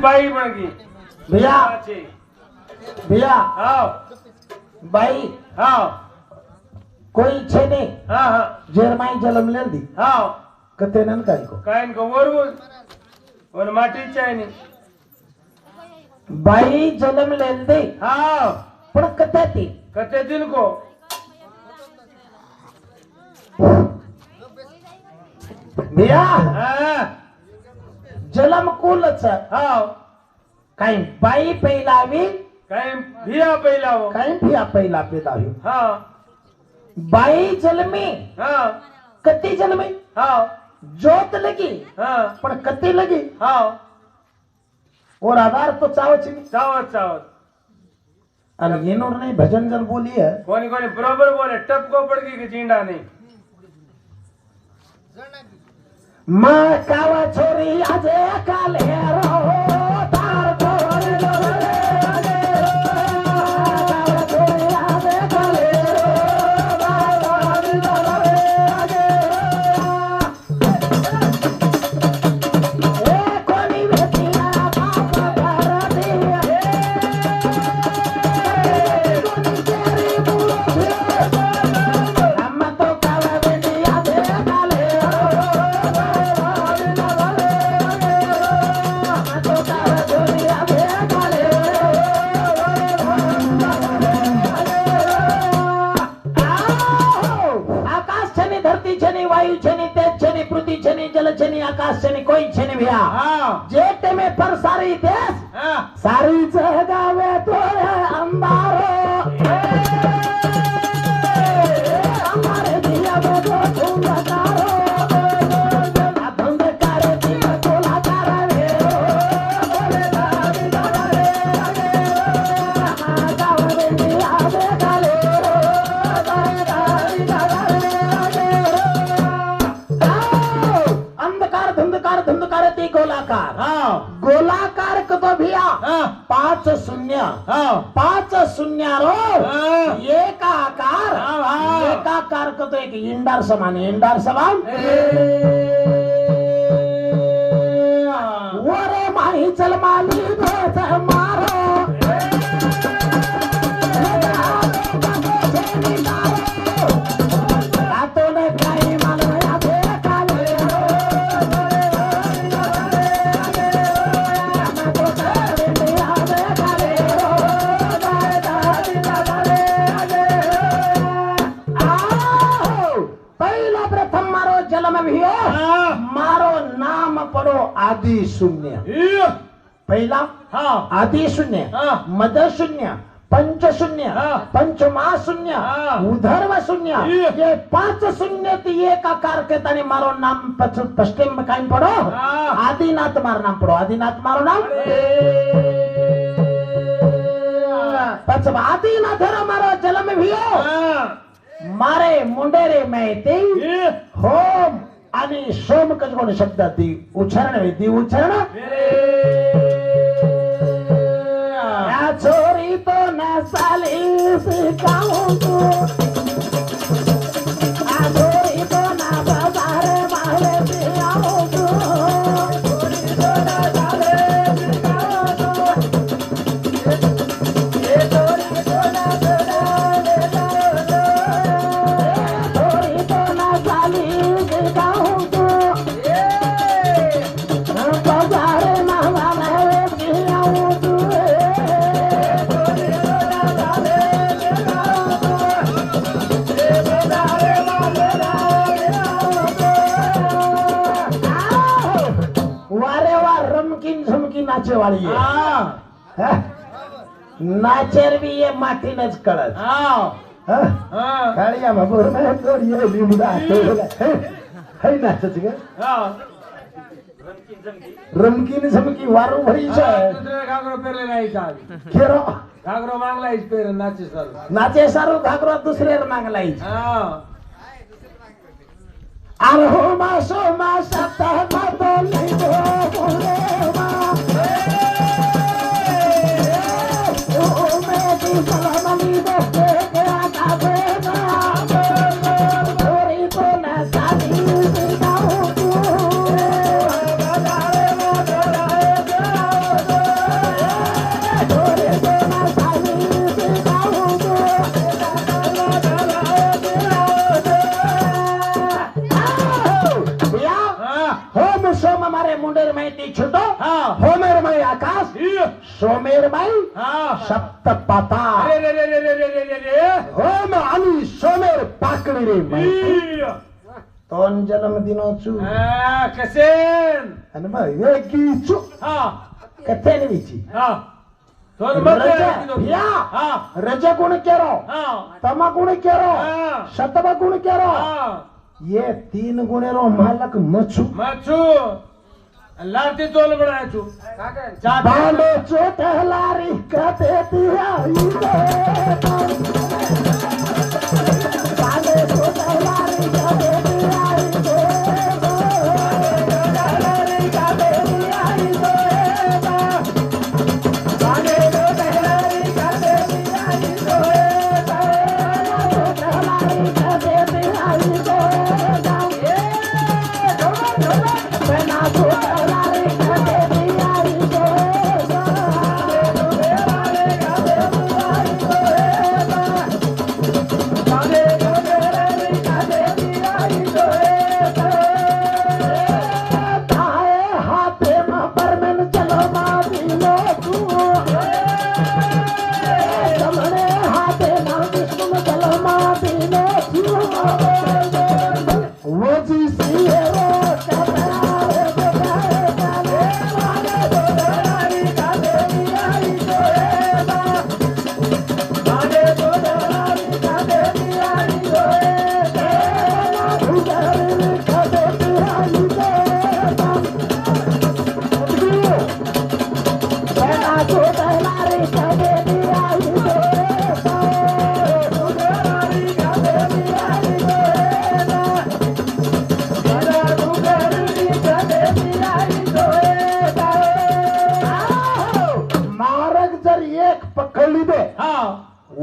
बाई बनगी भैया भैया हाँ बाई हाँ कोई छे नहीं हाँ हाँ जेरमाई जलम ले दी हाँ कते नन काय को कायन को वरवून और माटी चायनी बाई जलम ले दे हाँ पण कते ती कते दिन को भैया हाँ जलम कुलच हाँ काही बाई पहिलावी काय भिया पहिला हो काही भिया पहिला पेदावी हाँ बाई जलमी हाँ कती जलमी हाँ जोत लगी हाँ पण कती लगी हाँ और आधार तो चावच नहीं चावत चावत आणि येनोर नहीं भजन जन बोली है कोणी कोणी बरोबर बोले टप को पड़ गई कि जिंदा नहीं माँ कावा छोरी आजे काले रो तार छोरी लो रे कावा छोरी आजे काले रो तार छोरी लो रे ए कोनी बेटिया पापा कर दिया कोनी तेरी बुलो हम तो कावा बेटिया दे काले वायु छनी तेज छनी पृथ्वी छनी जल छनी आकाश छनी कोई छनी भैया हाँ जेठ में पर सारी देश हाँ सारी जगावे तो अंधारो हमारे दिया में तो धुंधकारो धुंधकारे दिया कोला रे बोले दादी दादा रे गावे दिया दे गाले दादी दादा रे अंधकार धुंधकार धुंधकार ती गोलाकार हाँ गोलाकार कतो भैया हाँ 5 शून्य हाँ 5 शून्य रो हाँ। एकाकार हाँ, हाँ। एकाकार कतो एक इंडार समान इंडार समान वरे माही चल माली भेज मारो तो ने काही मानो या दे काले पहिला प्रथम मारो जलम भियो मारो नाम पडो आदि शून्य पहिला हाँ आदि शून्य हाँ। मद शून्य पंच शून्य हाँ। पंचमा शून्य हाँ। उधर्व शून्य ये 5 शून्य ती एक आकार के तानी मारो नाम पश्चिम में कायम पड़ो हाँ। आदिनाथ मारो नाम पड़ो आदिनाथ मारो नाम पचम आदिनाथ रो मारो जलम भियो मारे मुंडेरे में ते होम आणि सोम कजगोण शब्द ती उच्चारण ती उच्चारण या छोरी तो न साली सिखाऊं तू आ छोरी तो न बाजारे माले सिखाऊं तू छोरी तो न साले सिखाऊं तू ये छोरी तो न छोरी तो न साली सिखाऊं तू बाजारे माले सिखाऊं तू नाचे वाली है हाँ? नाचेर भी ये माटी नच कळत काळिया बाबूर में तोड़िए लिमुदा है नाचच ग रमकीन झमकी वारू भरी छे घागरो पेरले नाही चाल केरो घागरो मागलाय पेर नाचे सर नाचे सारू घागरो दुसरे मागलाई हाँ आरो मासो मासता मातो नहीं दो बोले मा ओ मैं दी सलामी दो के आता बेना थोड़ी तो ना सादी सिखाऊं तू सोमेरबाई हा सप्तपाता अरे रे रे रे रे रे रे रे होम आणि सोमेर पाकडी रे माहिती रे तोन जन्म दिनोचू हा कसेन आणि मग वेगीचू हा कथेन विची हा तोन मध्ये या हा रज गुण केरो हा तमा गुण केरो हा शतब गुण केरो हा ये तीन गुणेरो मालक मछु मच्छू लाती तोल बनाया तू चाटे बांडो चोट हलारी कहते दिया बांडो चोट हलारी कहते दिया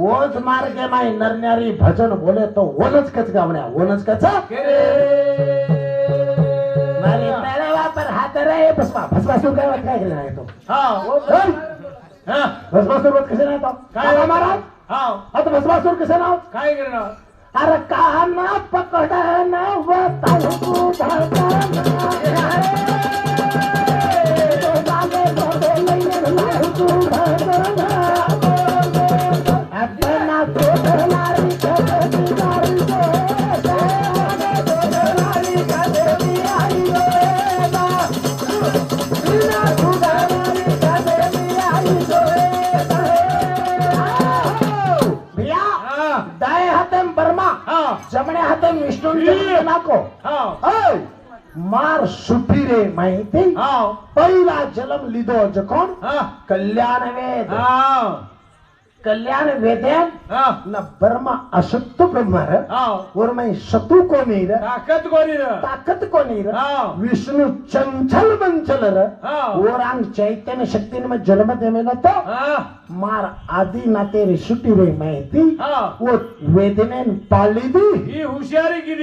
ओज मार्गे माई नरणारी भजन बोले तो ओनच कच गावण्या ओनच कच मारी मेळावा पर हात रे भस्मा भस्मासूर काय वाट काय केलं नाही तो हा भस्मासूर वाट कसे नाही तो काय महाराज हा आता भस्मासूर कसे नाव काय करणार अरे काना पकडना व तालू दाएं हाथम बर्मा जमणे हाथम विष्णू नाको मार सुटी रे माहिती पहिला जन्म लिदो जकोण कल्याण वेद कल्याण वेद्यान न बर्मा अशक्त ब्रह्मार और मैं शत्रु को नहीं र ताकत को नहीं र विष्णु चंचल मंचल र और अंग चैतन्य शक्ति में जन्म दे में तो मार आदि ना तेरी सुटी रे माहिती वो वेदने पाली दी होशियारी की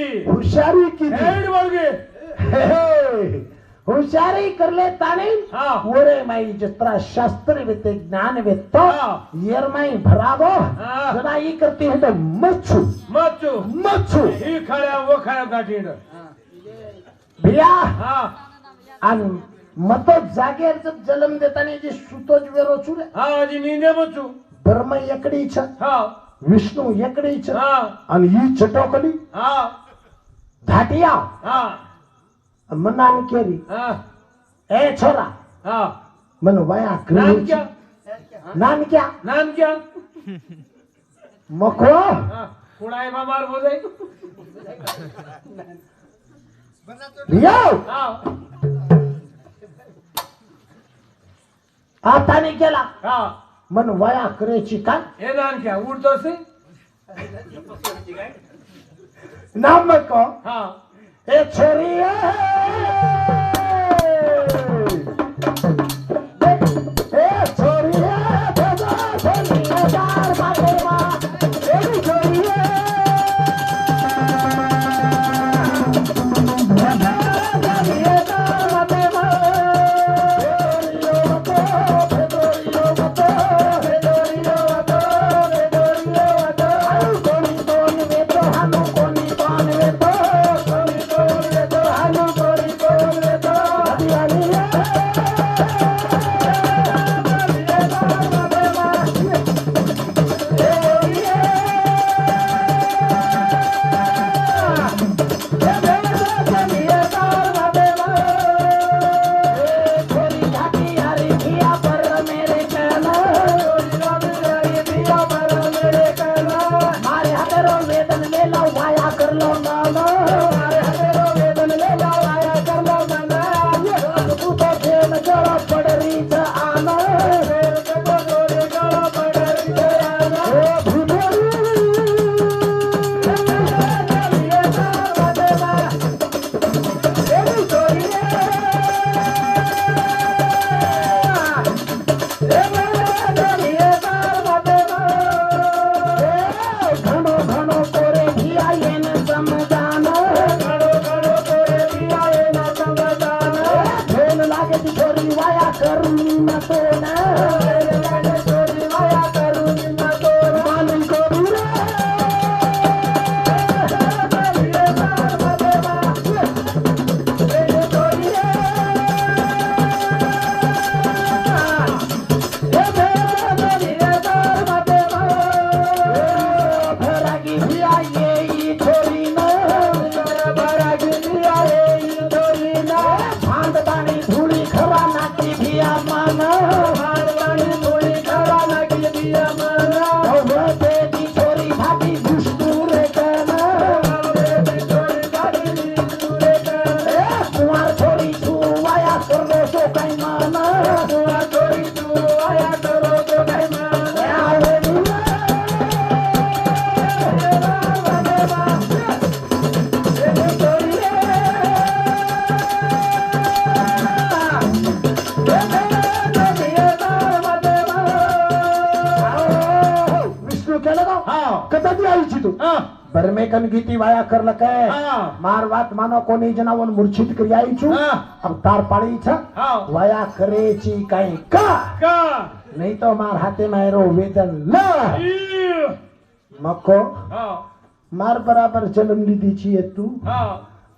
होशियारी कर ले ताने ओरे माई जितना शास्त्र विते ज्ञान वित्तो येर माई भरागो जरा ये करती है तो मच्छू ही खड्या वो खड्या गाठीड भैया अन मतो जागेर जन्म देताना जी सुतोज वेरो चुरे जी नींदे मच्छू ब्रह्म एकडी छ विष्णु एकडी छ आणि ही चटोकली धाटिया मनान केरी ए छोरा मन वाया नाम क्या मखो कुणाई बाबार बोले आता नाही केला मन वया करायची काय हे नाम क्या उडतो से नाम मको ए छोरी करून ना तोड चोरी वाया करून ना तोड मालूम करू रे बरमेकन गीती वाया करल काय मार वात मानो कोणी जनावन मूर्छित करी आईछु अब तार पाड़ी छ वाया करेची काई का नहीं तो मार हाथे मारो वेदन ल मको मार बराबर जन्म लीधी छी तू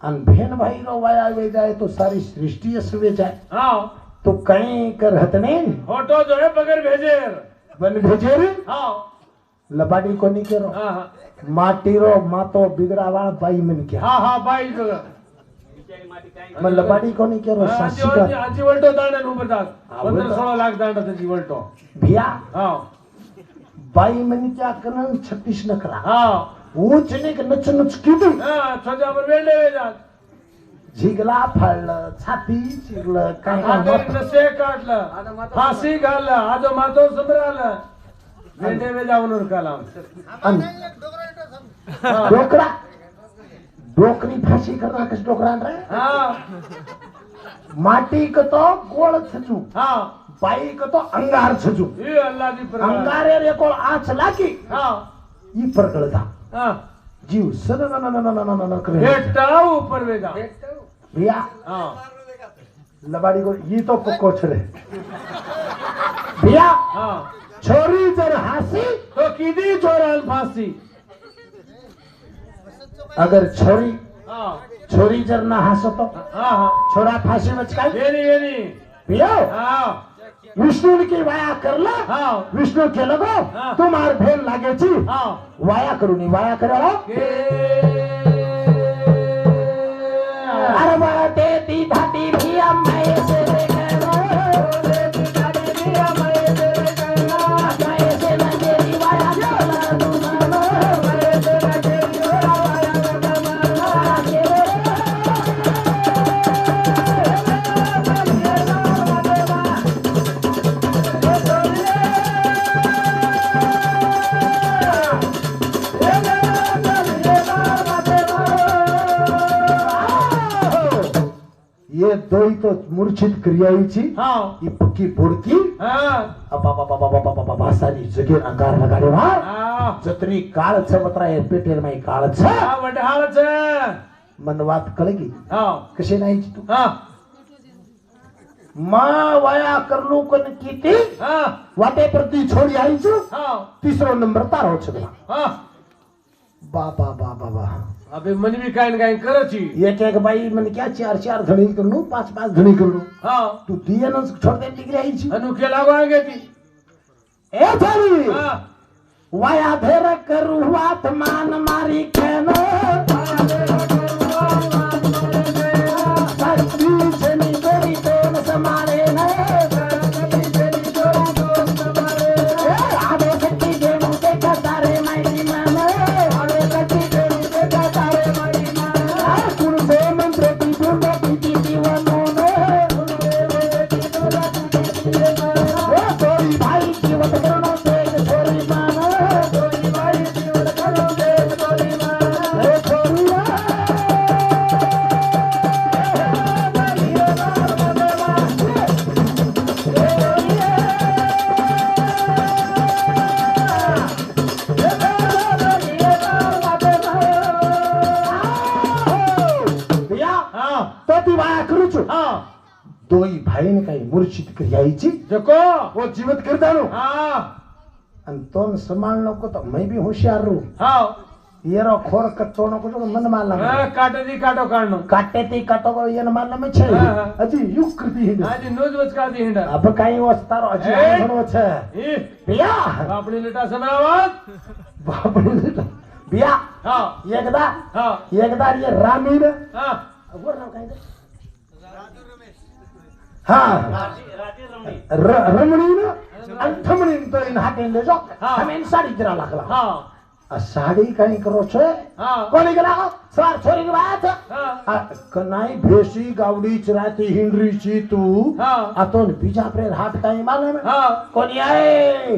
अन भेन भाई रो वाया वे जाए तो सारी सृष्टि असवे जाए तो कहीं कर हतने फोटो जो है बगैर भेजेर बन भेजेर लबाड़ी को नहीं करो माटी रो मातो बिगड़ा वाला बाई मन क्या बाई जो मैं लबाड़ी को नहीं करो सासी का जीवलटो दांडा नु बता 15-16 लाख दांडा ते जीवलटो भैया बाई मन क्या करन 36 नखरा ऊंच ने के नच नच कीधु छोजा पर वेले जा झिगला फाळलं छाती चिरलं काय नसे काढलं फाशी घाललं आजो मातो समरालं वेंडे वे जाऊन उरकाला डोकरा डोकरी फाशी करना कस डोकरा रे माटी को तो गोळ छचू बाई को तो अंगार छचू ये अल्लाह दी पर अंगारे रे कोळ आछ लागी ई परगळ था जीव सन न करे बेटा ऊपर वे जा भैया लबाड़ी को ये तो पक्को छरे भैया छोरी जर हासी तो कीदी चोराल फांसी अगर छोरी जर ना हसो तो छोरा फांसी में चकाई वेनी भैया विष्णु की वाया करला विष्णु के लगो तुम्हार भेल लागे छी वाया करूनी वाया करो अरे वाया देती धाती भैया मैं से ये दो ही तो मूर्छित क्रियाईची ही पक्की बुडकी भासानी जगेर अंगार लगाडे वा जत्री काळ छबत्रा हे पेटेर माई काळ छ वढाळ छ मनवात कळगी कशी नाही तू मा वाया करलू कन किती वाटे प्रति छोडी आईचू तिसरो नंबर तारो छगला बाबा बाबा बा अबे मन भी काइन काइन करची एक बाई मन क्या 4 धणी करू 5 धणी करू तू दियनस छोड़ दे डिग्री आईची अनु के लागो आगे ती ए थारी वाया धेर करू वात मान मारी खेनो जनी गोरी तोन समारे न आदो सच्ची देनु देखा तारे माई माने छोरी दोई भाईने काही मूर्छित क्रियायची जको वो जीवित करतानो हाँ आणि तोन संभाळ नको तो मैं भी होशियार रू हाँ येरो खोर कट्टो नको तो मन मारला काटे दी काटो काढणं काटे ते काटो को येन मारला में छे हाँ. अजी युग कृती हिंड आज नोज वचका दी हिंडा अब काही वस्तारो अजी ए! म्हणो छे ई बिया आपली लिटा समरावत बापरे बिया हाँ एकदा ये रामीन हाँ वर नाव काय हा रमणीन आणि थमणीन तो इन हातीन ले जो हाँ. हमें साडी जरा लागला हाँ आ साडी काही करो छे हाँ कोणी गेला सवार छोरी की बात हाँ कनाई भेसी गावडी चराती हिंडरीची तू हाँ. आतोन बीजा प्रेर हात काही मालूम हाँ कोणी आहे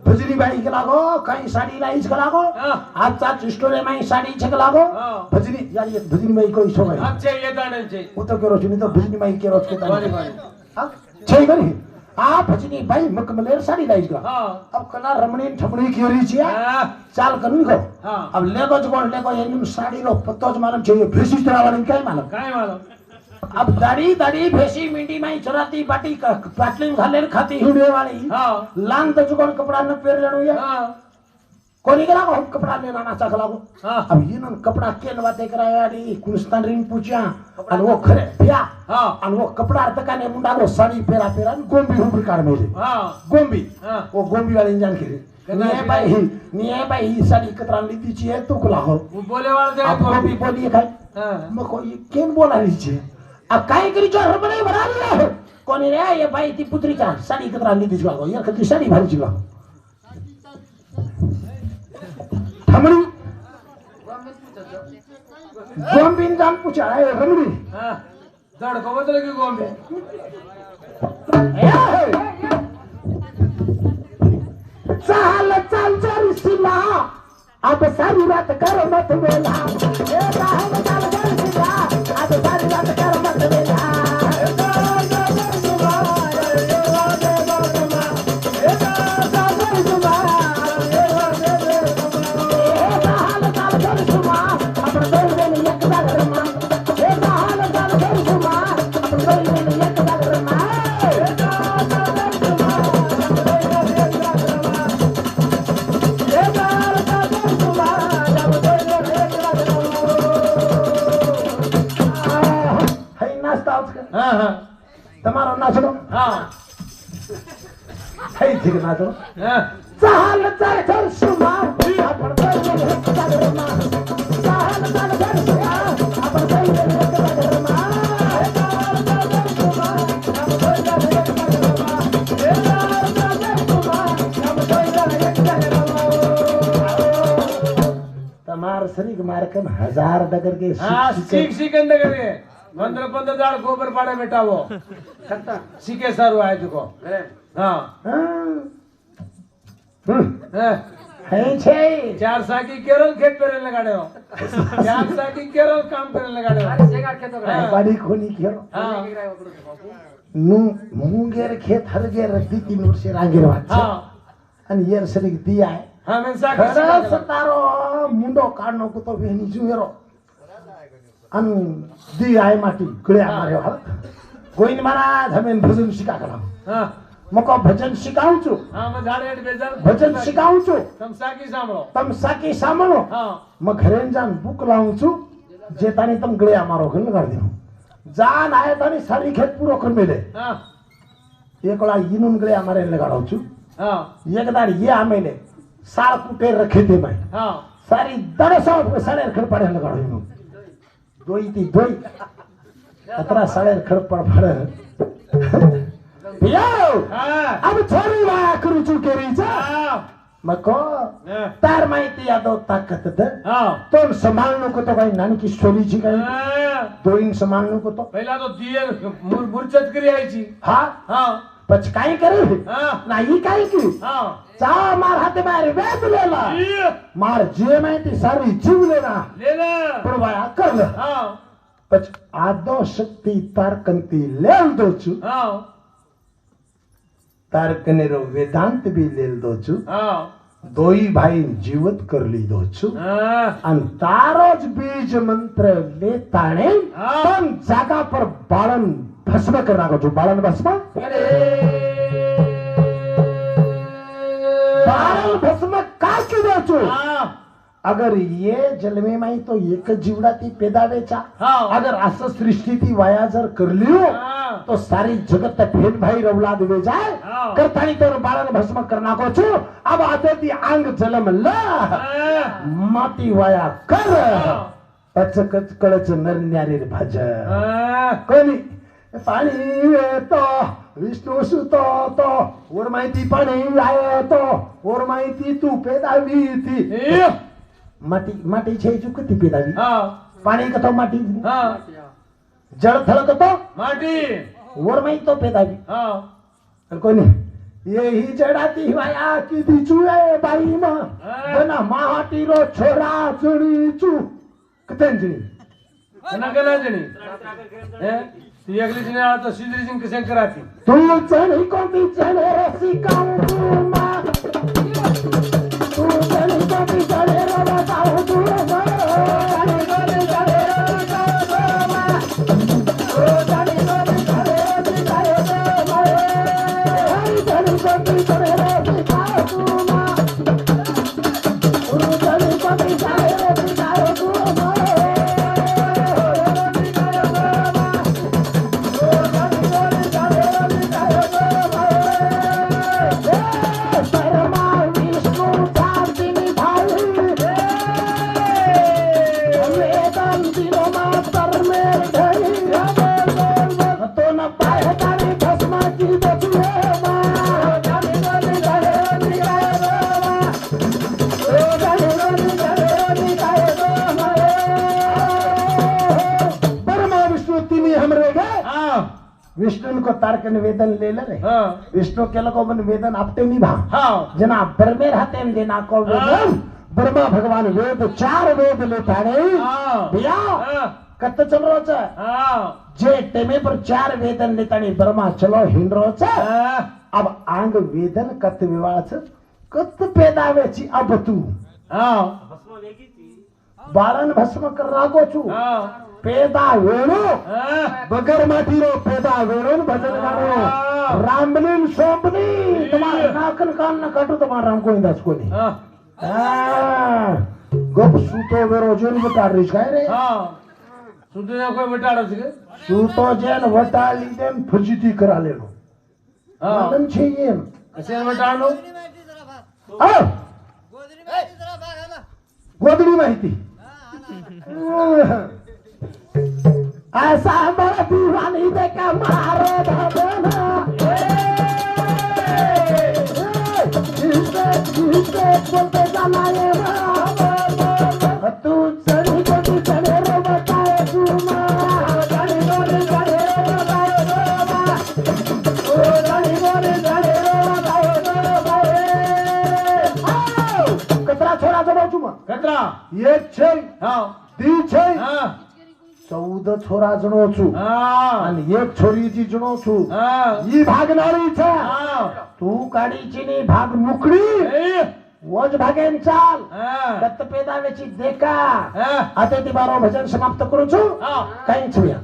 भजनी बाई के लागो काही साडी लाईच के लागो हाँ. आजचा स्टोरी माई साडी छे के लागो हाँ. भजनी यार ये भजनी बाई कोई सो गई अच्छे ये दाने छे वो तो करो नहीं तो भजनी बाई के रोज के बारी बारी हां छे गरी आ भजनी बाई मकमलेर साडी लाईच का हाँ अब कला रमणी ठमणी की री छिया हाँ चाल कनु को हाँ. अब लेगो जोन लेगो एनिम साडी रो पत्तो ज मालूम चाहिए भेसी चरावानी काय मालूम काय मालूम अब दाढ़ी दाढ़ी भेसी मिंडी माई चराती बाटी पाटली घालेर खाती हिंडे वाली हाँ लांग तो जुगोन कपड़ा न पेर लेणो ये हाँ कोणी गेला को कपड़ा लेना ना चाख लागो हाँ अब ये न कपड़ा केन बाते कराया डी कुनस्तान रिंग पूछ्या आणि वो खरे भ्या हाँ आणि वो कपड़ा तकाने मुंडा वो साडी पेरा पेरा गोंबी हुबर कार मेले हाँ गोंबी हाँ वो गोंबी वाली इंजान खेले निये बाई ही साडी कतरा लीती ची तो कुला हो वो बोले वाले अब गोंबी बोली काय हाँ मको ये केन बोला लीचे अब काय करी जो हरबणे भरा लिया कोणी रे ये बाई ती पुत्रीचा साडी कतरा लीती ची लागो यार कती साडी भारी ची लागो थमणी गोंबीन जान पूछा है रमणी हाँ जड़ को बदल की गोंबे चाल चाल चाल सिला अब सारी रात कर मत बेला ए चाल चाल चाल सिला अब सारी रात कर मत बेला हाँ हाँ તમારો નાચડો हाँ થઈ છે કે નાચડો हाँ ચાલ ચાલ ચાલ સુમા આપણ દઈ દે કદરમાં ચાલ ચાલ ચાલ સુમા આપણ દઈ દે કદરમાં તમાર શરીર મારકન 1000 ડગર કે हाँ सीख सीखंड करे 15 दाड़ गोबर पाड़े बेटा वो सीखे सारू आए तुको हाँ हाँ હે છે चार साकी केरल खेत पेरे लगाड़े हो चार साकी केरल काम पेरे लगाड़े हो हाँ બાડી ખોની ખેરો हाँ નું મુંગેર ખેત હરગેર દી 3 વર્ષે રાંગેર વાત છે हाँ અને યર શરીર દી આય हाँ मैं साकी ખરા સતારો મુંડો કાઢનો કુતો વેની જુએરો અન દી આય માટી ગળ્યા માર્યો હા ગોઈન મહારાજ હમે ભજન શીખા કરા हाँ મકો ભજન શીખાઉં છું हाँ मैं झाड़े हेठ बेजार ભજન શીખાઉં છું तुम साकी सांभळो તમ સાકી સાંભળો हाँ मैं घरे जान बुक लाऊं છું જે તાની તમ ગળ્યા મારો ઘર લગાડી દેવું જાન આય તાની સારી ખેત પૂરો કર મેલે हाँ એકલા ઈનુન ગળ્યા મારે લગાડું છું हाँ એક દાડ ये આમેલે સાળ કુટે રખે દે ભાઈ हाँ सारी 150 साड़े खड़ पड़े लगाड़ो इनु दोई ती दोई अतरा साड़े खड़ पड़ पड़े यो हाँ अब छोरी वाया करू चु केरी जा हाँ मको हाँ तार माहिती यादो ताकत द हाँ तो संभालनो को तो भाई नानी की स्टोरी जी काही हाँ दोईन संभालनो को तो पहिला तो दिये मुरचत करी आयची हा हाँ पच काय करे हाँ नाही काय की हाँ चा मार हाते मारे वेद लेला ये मार जे माहिती सारी जीव लेना लेना पण वाया कर हाँ पच आदो शक्ति तारकंती लेल दो छु हाँ तारकनेरो वेदांत भी लेल दो छु हाँ दोई भाई जीवत कर ली दो छु हाँ अन तारोज बीज मंत्र ले ताणे हाँ. पण जागा पर बाळन भस्म कर नाखो છું બાળન ભસ્મ બાળન ભસ્મ કા કીધો છું अगर ये जन्मे माई तो एक जीवडाती पेदावेचा अगर असं सृष्टीती वाया जर करलियो तो सारी जगत फेन भाई रवला देवे जाय करतानी तर बाळन भस्म कर नाखो છું अब आते ती अंग जलम ल माती वाया कर अचकच कळच नरन्यारे भज कोणी पाणी येतो विष्णू सुतो तो वर माहिती पाणी येतो वर माहिती तू पेदावी ती माटी माटी छे चुकती पेदावी पाणी कतो माटी जळ थळ कतो माटी वर माहिती तो पेदावी कोणी यही जडाती वाया की दिचुए बाई म बना माटी रो छोरा चुणी चू कतंजणी कना जणी ती एकली जणी आता सिद्री जिंक शंकराती तू चणी को बिचणे रसी काऊ मा तू चणी को बिचणे रो काऊ तू मा चणी को बिचणे रो काऊ मा तू चणी को बिचणे रो काऊ मा चणी को बिचणे रो काऊ तू मा तू चणी को बिचणे रो काऊ तू मा विष्णु को तारक निवेदन ले ले विष्णु के लगो मन वेदन आपते निभा जना ब्रह्मे रहते में देना को वेदन ब्रह्मा भगवान वेद 4 वेद लेता रे भैया कत चल रो छ जे टेमे पर 4 वेदन लेता नी ब्रह्मा चलो हिंड रो छ अब आंग वेदन कत विवाह छ कत पेदावे छी अब तू भस्म वेगी छी बाळन भस्म कर रागो छु पेदा वेणु बगर माटी रो पेदा वेणु भजन गाणो रामलीन शोभनी तुम्हारे नाकन कान न काटो तुम्हारा राम को इंदास को नहीं गप सूतो वेरो जेन बटाड़ रही है रे सूतो ने कोई बटाड़ो छे सूतो जेन वटा लीदेन फजिती करा लेनो मालूम छे ये कसे बटाड़ो गोदड़ी माहिती ऐसा बड़ा दीवानी देखा मारो भगवाना बोलते जाना ये तू चढ़ी को भी चढ़े रो बताए तू माँ चढ़ी को भी चढ़े रो बताए तू माँ चढ़ी को भी चढ़े रो बताए तू माँ कतरा छोड़ा जब चुमा कतरा ये छे हाँ दी छे 14 छोरा जणो छु आणि एक छोरीची जणो छु ही भागणारी छे तू काढीची नी भाग मुकडी वज भागेन चाल दत्त पेदावेची देखा आता ती मारो भजन समाप्त करू छु काही छुया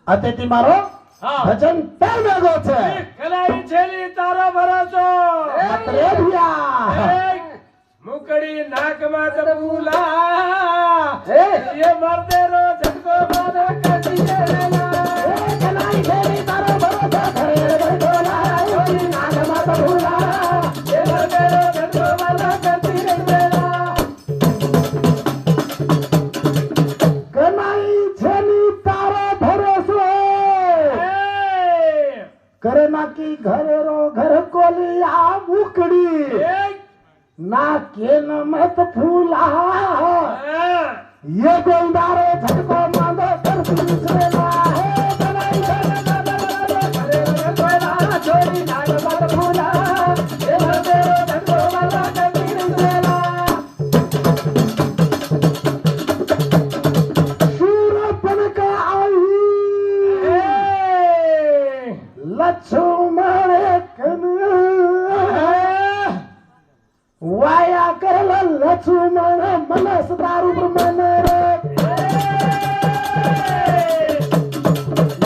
आता ती मारो भजन तर मागो छे कलाई छेली तारो भरोસો मतरे भैया मुकड़ी नाक मात फूला ये मरते रो झटको मारे कटी लेला कलाई छेली तारो भरोसा घरे बैठोला ये नाक मात फूला ये मरते रो झटको मारे कटी लेला कलाई छेली तारो भरोसा करना की घरे रो घर कोलिया मुकड़ी ना के न मत फूला ये गोंदारो झटको मांदो कर दूसरेला है बनाई छोरी नाग मत फूला ये गोंदारो झटको मांदो कर दूसरेला सूरपन का आई लक्ष्मण कन वाया करल लक्ष्मण मनस दारू ब्रह्मण रे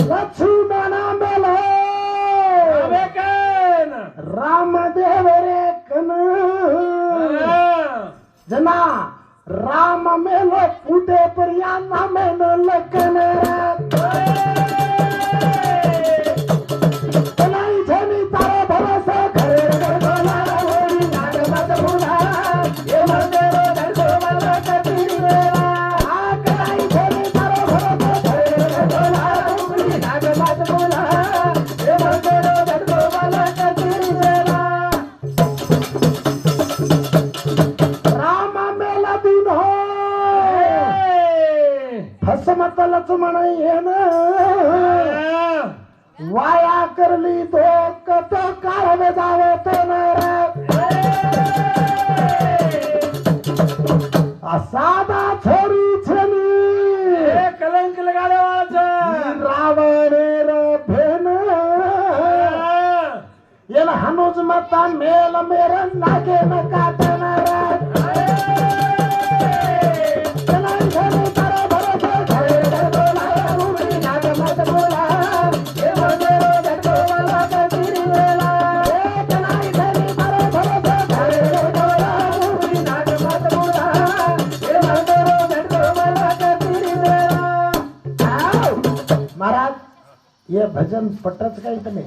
लक्ष्मण रामदेव रे कन जना राम मेलो पुटे पर्या नामेन लकन नाही झनी तारा भरोसा खरे गरगोला होरी नागमत भुला ये मंदिर धरको मला कतीरी वेला आक नाही झनी तारा भरोसा खरे गरगोला होरी नागमत भुला ये मंदिर धरको मला कतीरी वेला राम मेला दिन हो फसमत लक्ष्मण येन वाया करली तो कत काळ जावत साधा छोरी छली कलंक लगाडे वाळाचं रावण रे भेन येल हनुज मता मेल मेर नागे न काटणार महाराज ये भजन पटच काही तुम्ही